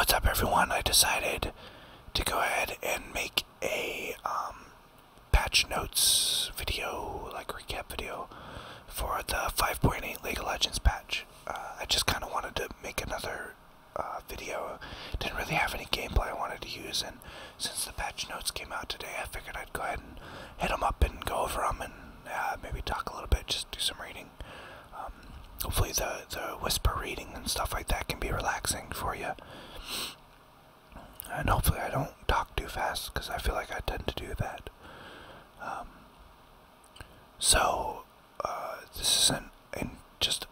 What's up, everyone? I decided to go ahead and make a patch notes video, like recap video, for the 5.8 League of Legends patch. I just kind of wanted to make another video. Didn't really have any gameplay I wanted to use, and since the patch notes came out today, I figured I'd go ahead and hit them up and go over them and maybe talk a little bit, just do some reading. Hopefully the whisper reading and stuff like that can be relaxing for you. And hopefully I don't talk too fast, because I feel like I tend to do that.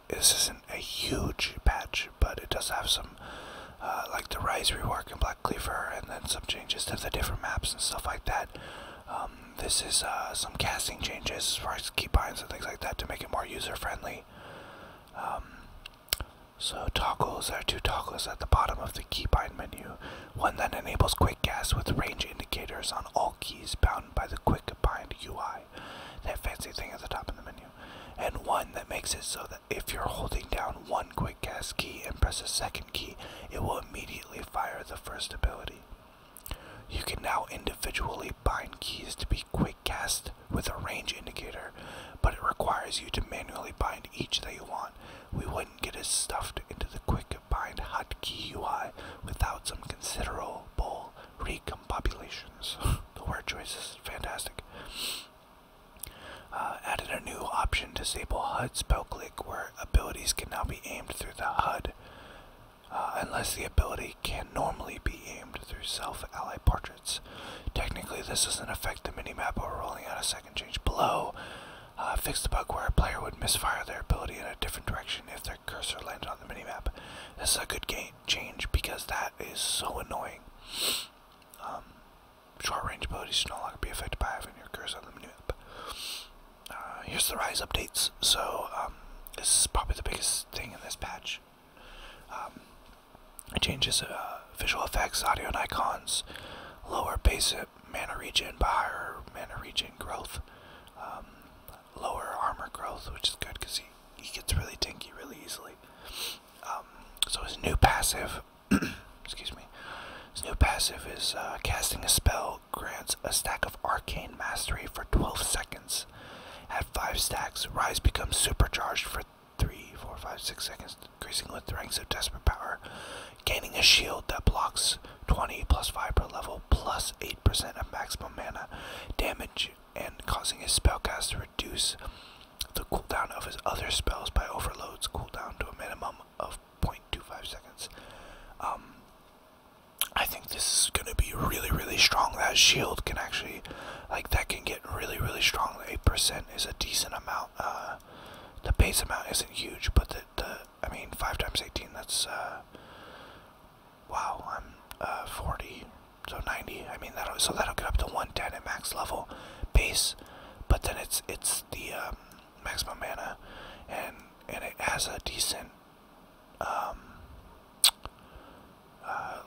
This isn't a huge patch, but it does have some, like the Rise rework in Black Cleaver, and then some changes to the different maps and stuff like that. This is some casting changes as far as keybinds and things like that to make it more user-friendly. So toggles, there are two toggles at the bottom of the keybind menu. One that enables quick cast with range indicators on all keys bound by the quick bind UI. That fancy thing at the top of the menu. And one that makes it so that if you're holding down one quick cast key and press a second key, it will immediately fire the first ability. You can now individually bind keys to be quick cast with a range indicator, but it requires you to manually bind each that you want. We wouldn't get it stuffed into the quick bind hotkey UI without some considerable recombobulations. The word choice is fantastic. Added a new option, disable HUD spell click, where abilities can now be aimed through the HUD, unless the ability can normally be aimed through self-ally portraits. Technically, this doesn't affect the minimap or rolling out a second change below. Fixed the bug where a player would misfire their ability in a different direction if their cursor landed on the minimap. This is a good change because that is so annoying. Short range abilities should no longer be affected by having your cursor on the minimap. Here's the Rise updates. So this is probably the biggest thing in this patch. It changes visual effects, audio and icons, lower base mana regen but higher mana regen growth, lower armor growth, which is good because he gets really tanky really easily. So his new passive, excuse me, his new passive is casting a spell grants a stack of arcane mastery for 12 seconds. At 5 stacks, Rise becomes supercharged for 3, 4, 5, 6 seconds, increasing with the ranks of Desperate Power, gaining a shield that blocks 20 plus 5 per level, plus 8% of maximum mana damage, and causing his spellcast to reduce the cooldown of his other spells by overload's cooldown to a minimum of 0.25 seconds. I think this is going to be really, really strong. That shield can actually, that can get really, really strong. The 8% is a decent amount. The base amount isn't huge, but I mean, 5 times 18, that's, wow, I'm 40, so 90. I mean, that'll get up to 110 at max level base, but then it's the maximum mana, and it has a decent,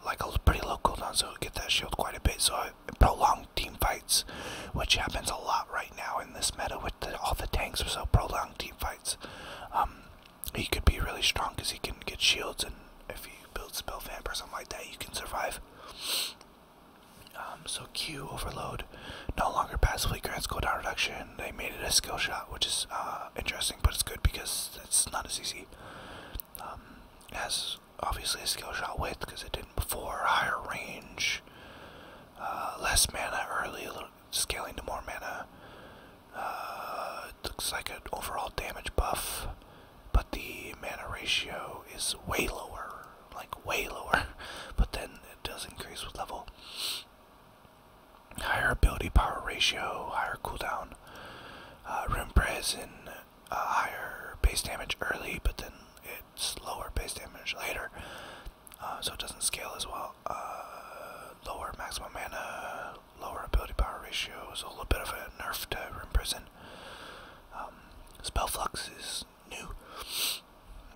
like a pretty low cooldown, so it'll get that shield quite a bit. So prolonged team fights, which happens a lot right now in this meta with all the tanks, so prolonged team fights, he could be really strong because he can get shields, and if you build spell vamp or something like that, you can survive. So Q overload no longer passively grants cooldown reduction. They made it a skill shot, which is interesting, but it's good because it's not as easy. It has obviously a skill shot width because it didn't before, higher range, less mana early, scaling to more mana. It looks like an overall damage buff, but the mana ratio is way lower, way lower, but then it does increase with level. Higher ability power ratio, higher cooldown, Rim Prez, and higher base damage early, but then it's lower base damage later, so it doesn't scale as well. Lower maximum mana, lower ability power ratio, so a little bit of a nerf to Rim Prison. Spell Flux is new.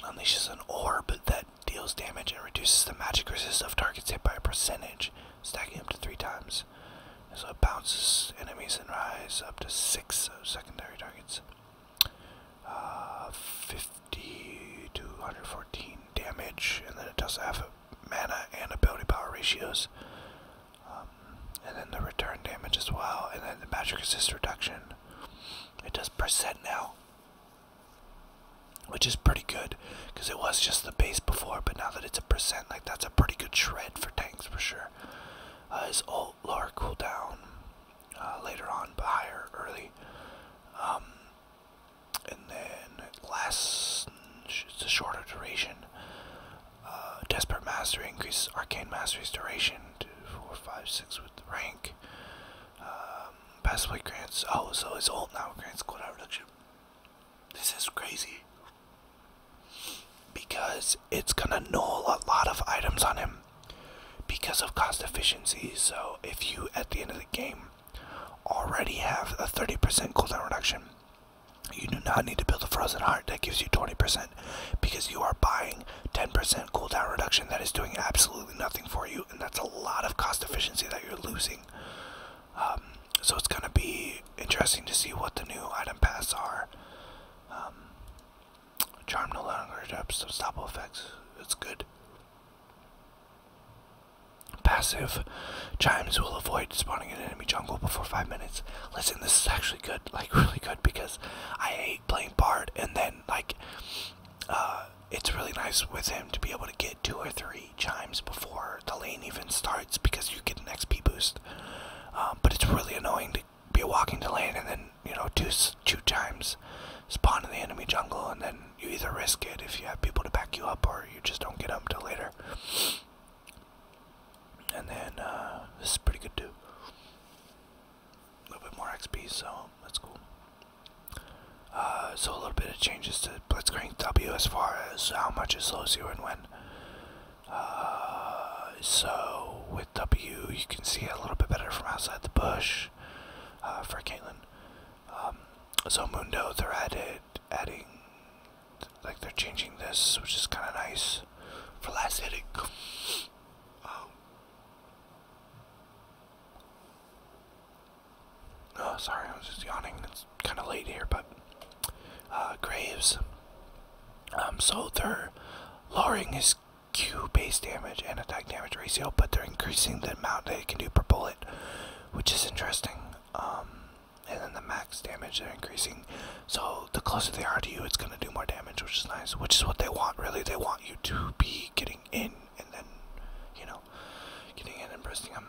Unleashes an orb that deals damage and reduces the magic resist of targets hit by a percentage, stacking up to 3 times. So it bounces enemies in Rise up to 6 secondary targets. 50 to 114 damage, and then it does have mana and ability ratios. And then the return damage as well, and then the magic resist reduction. It does percent now, which is pretty good, because it was just the base before, but now that it's a percent, like, that's a pretty good shred for tanks for sure. His ult, lower cooldown later on, but higher early. And then last, it's a shorter duration. Desperate Mastery increases Arcane Mastery's duration to 4, 5, 6 with the rank. Passively grants, oh, so his ult now grants cooldown reduction. This is crazy, because it's gonna null a lot of items on him because of cost efficiency. So if you, at the end of the game, already have a 30% cooldown reduction, you do not need to build a Frozen Heart that gives you 20%, because you are buying 10% cooldown reduction that is doing absolutely nothing for you, and that's a lot of cost efficiency that you're losing. So it's gonna be interesting to see what the new item paths are. Charm no longer adapts to unstoppable effects. It's good. Passive. Chimes will avoid spawning an enemy jungle before 5 minutes. Listen, this is actually good, like really good, because I hate playing Bard, and then like it's really nice with him to be able to get 2 or 3 chimes before the lane even starts, because you get an XP boost. But it's really annoying to be walking to lane and then, you know, two chimes spawn in the enemy jungle, and then you either risk it if you have people to back you up, or you just don't get them till later. And then this is pretty good too. A little bit more XP, so that's cool. So a little bit of changes to Blitzcrank W as far as how much it slows you and when. So with W, you can see it a little bit better from outside the bush for Caitlyn. So Mundo, they're adding, like they're changing this, which is kind of nice for last hitting. Oh, sorry, I was just yawning. It's kind of late here, but Graves. So they're lowering his Q base damage and attack damage ratio, but they're increasing the amount that it can do per bullet, which is interesting. And then the max damage they're increasing. So the closer they are to you, it's going to do more damage, which is nice, which is what they want, really. They want you to be getting in and then, you know, getting in and bursting them.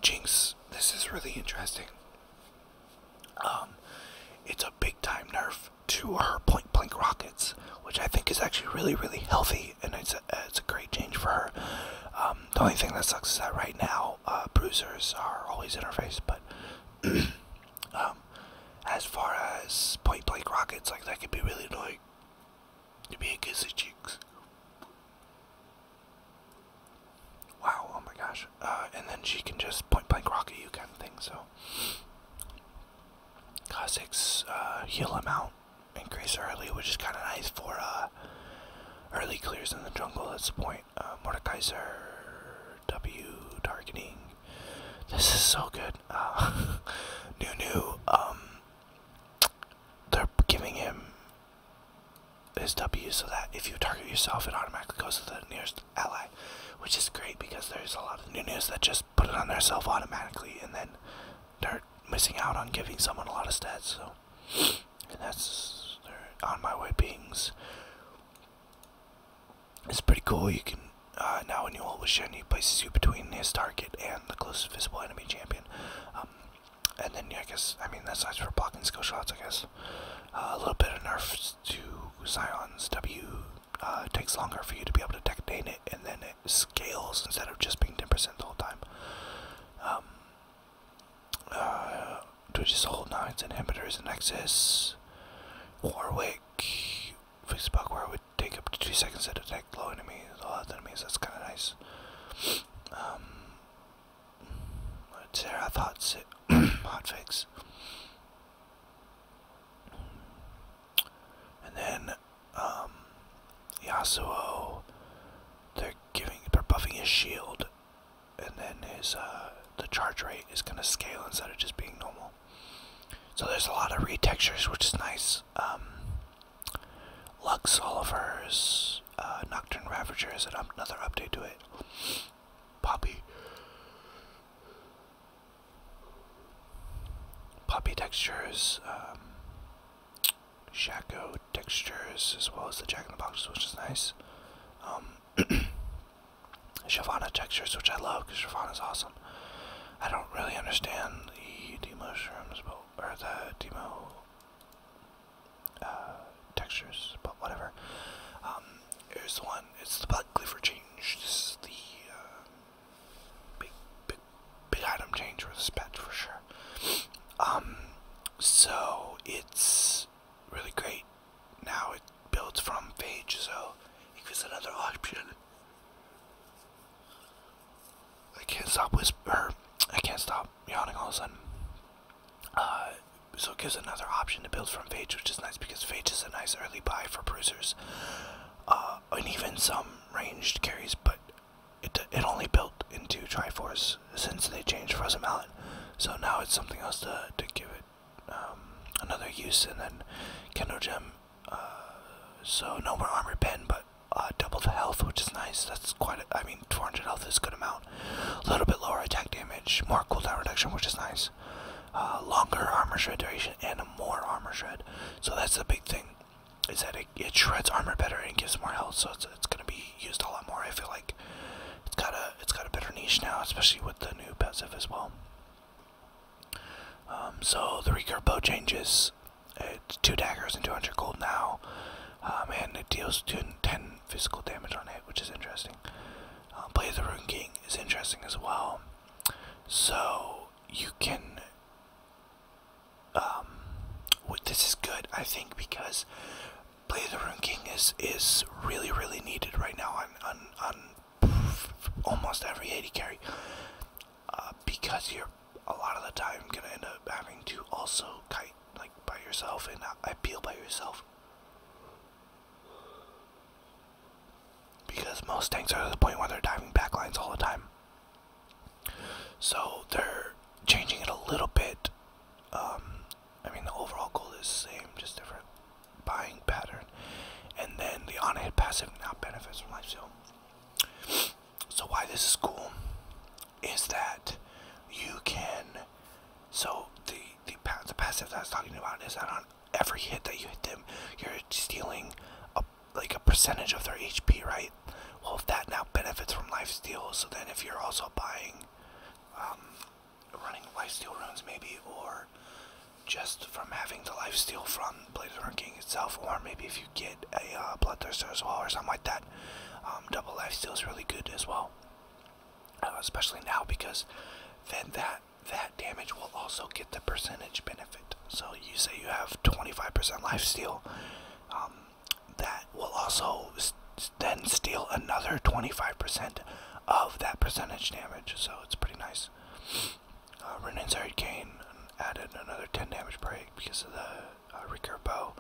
Jinx, this is really interesting. It's a big time nerf to her point blank rockets, which I think is actually really, really healthy, and it's a great change for her. The only thing that sucks is that right now, bruisers are always in her face, but as far as point blank rockets, like, that could be really annoying to be against the Jinx. Wow, oh my gosh. And then she can just point blank rocket you kind of thing, so. Kha'Zix, heal amount increase early, which is kind of nice for early clears in the jungle. That's the point. Mordekaiser, W targeting. This is so good. Nunu, they're giving him his W so that if you target yourself, it automatically goes to the nearest ally, which is great because there's a lot of Nunus that just put it on themselves automatically, and then they're missing out on giving someone a lot of stats. So, and that's their On My Way beings. It's pretty cool. You can now when you ult with Shen, he places you between his target and the closest visible enemy champion. And then, yeah, I mean that's nice for blocking skill shots, I guess. A little bit of nerfs to Zion's W. Takes longer for you to be able to detonate it, and then it scales instead of just being 10% the whole time. Twitch's hold now, its inhibitors and Nexus. Warwick. Fix a bug where it would take up to 2 seconds to detect low enemies, that's kind of nice. Sarah thoughts it. Hotfix. And then, Yasuo, they're buffing his shield, and then his, the charge rate is gonna scale instead of just being normal. So there's a lot of retextures, which is nice. Lux Oliver's, Nocturne Ravager is another update to it. textures, Shaco textures, as well as the Jack in the Box, which is nice. Shyvana textures, which I love because Shyvana's awesome. I don't really understand the Demo shrooms, or the Demo textures, but whatever. Here's the one. It's the Blood Glypher change. This is the big item change for this patch for sure. So it's really great. Now it builds from Phage, so it gives another option. I can't stop yawning all of a sudden. So it gives another option to build from Phage, which is nice because Phage is a nice early buy for bruisers, and even some ranged carries. But it only built into Triforce since they changed Frozen Mallet. So now it's something else to give it another use, and then Kendo Gem. So no more armor pen, but double the health, which is nice. That's quite. 400 health is a good amount. A little bit lower attack damage, more cooldown reduction, which is nice. Longer armor shred duration and more armor shred. So that's the big thing, is that it shreds armor better and gives more health. So it's gonna be used a lot more. I feel like it's got a better niche now, especially with the new passive as well. So the recurve bow changes. It's 2 daggers and 200 gold now, and it deals 10 physical damage on it, which is interesting. Blade of the Rune King is interesting as well. So you can. This is good, I think, because Blade of the Rune King is really needed right now on almost every 80 carry, because you're a lot of the time gonna end up having to also kite like by yourself and appeal by yourself, because most tanks are to the point where they're diving backlines all the time. So they're changing it a little bit. The overall goal is the same, just different buying pattern. And then the on-hit passive now benefits from lifesteal. So why this is cool is that you can. So the passive that I was talking about is that on every hit that you hit them, you're stealing a percentage of their HP, right? Well, if that now benefits from lifesteal, so then if you're also buying, running lifesteal runes maybe, or just from having the lifesteal from Blade of the Rune King itself, or maybe if you get a Bloodthirster as well or something like that, double lifesteal is really good as well, especially now, because then that damage will also get the percentage benefit. So you say you have 25% lifesteal, that will also then steal another 25% of that percentage damage, so it's pretty nice. Renan's Hurricane added another 10 damage break because of the recurve bow.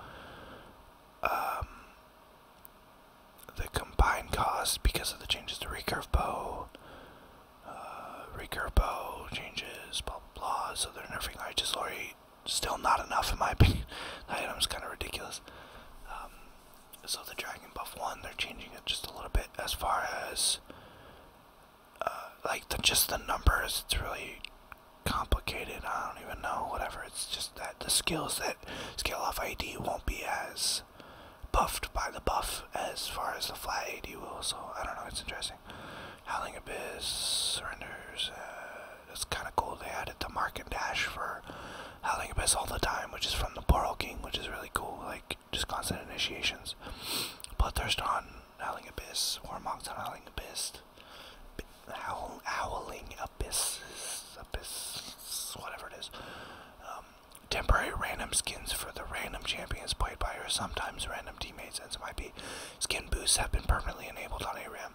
The combined cost because of the changes to recurve bow. Recurve bow changes, blah blah blah. So they're nerfing Righteous Glory. Still not enough in my opinion. The item's kind of ridiculous. So the Dragon Buff 1, they're changing it just a little bit as far as just the numbers. It's really complicated. I don't even know, whatever. It's just that the skills that scale off AD won't be as buffed by the buff as far as the flat AD will. So I don't know, it's interesting. Howling Abyss surrenders. That's kind of cool. They added the mark and dash for Howling Abyss all the time, which is from the Portal King, which is really cool. Like just constant initiations. Bloodthirst on Howling Abyss, Warmogs on Howling Abyss, Howling Abyss, whatever it is. Temporary random skins for the random champions played by, or sometimes random teammates, as it might be. Skin boosts have been permanently enabled on ARAM.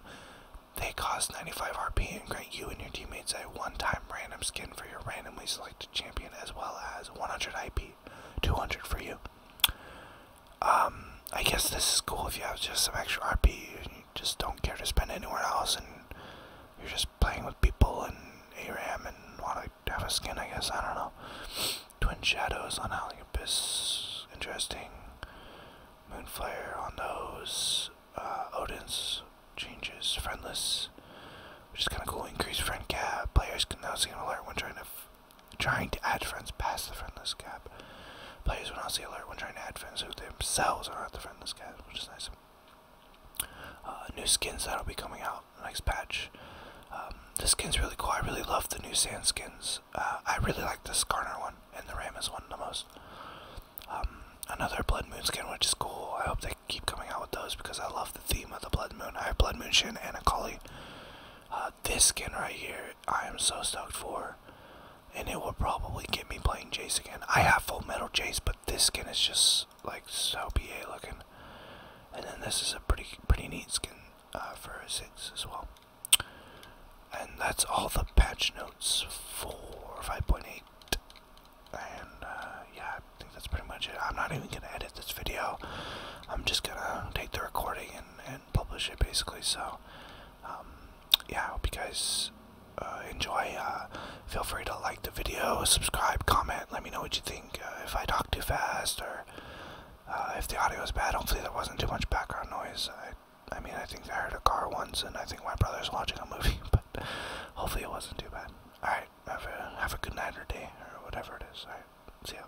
They cost 95 RP and grant you and your teammates a one-time random skin for your randomly selected champion, as well as 100 IP, 200 for you. I guess this is cool if you have just some extra RP and you just don't care to spend anywhere else, and you're just playing with people and ARAM and want to have a skin, I guess. I don't know. Twin Shadows on Howling Abyss, interesting. Moonfire on those. Odin's changes, Friendless, which is kind of cool. Increased friend cap. Players can now see an alert when trying trying to add friends past the friend list cap. Players will not see alert when trying to add friends who themselves are at the friend list cap, which is nice. New skins that'll be coming out next patch. This skin's really cool. I really love the new sand skins. I really like the Skarner one and the Rammus one the most. Another Blood Moon skin, which is cool. I hope they keep coming out with those because I love the theme of the Blood Moon. I have Blood Moon Shin and Akali. This skin right here, I am so stoked for. And it will probably get me playing Jace again. I have Full Metal Jace, but this skin is just like so BA looking. And then this is a pretty neat skin for a 6 as well. And that's all the patch notes for 5.8. And yeah, I think that's pretty much it. I'm not even gonna edit this video. I'm just gonna take the recording and publish it basically. So yeah, I hope you guys enjoy. Feel free to like the video, subscribe, comment, let me know what you think. If I talk too fast or if the audio is bad. Hopefully there wasn't too much background noise. I mean, I think I heard a car once, and I think my brother's watching a movie.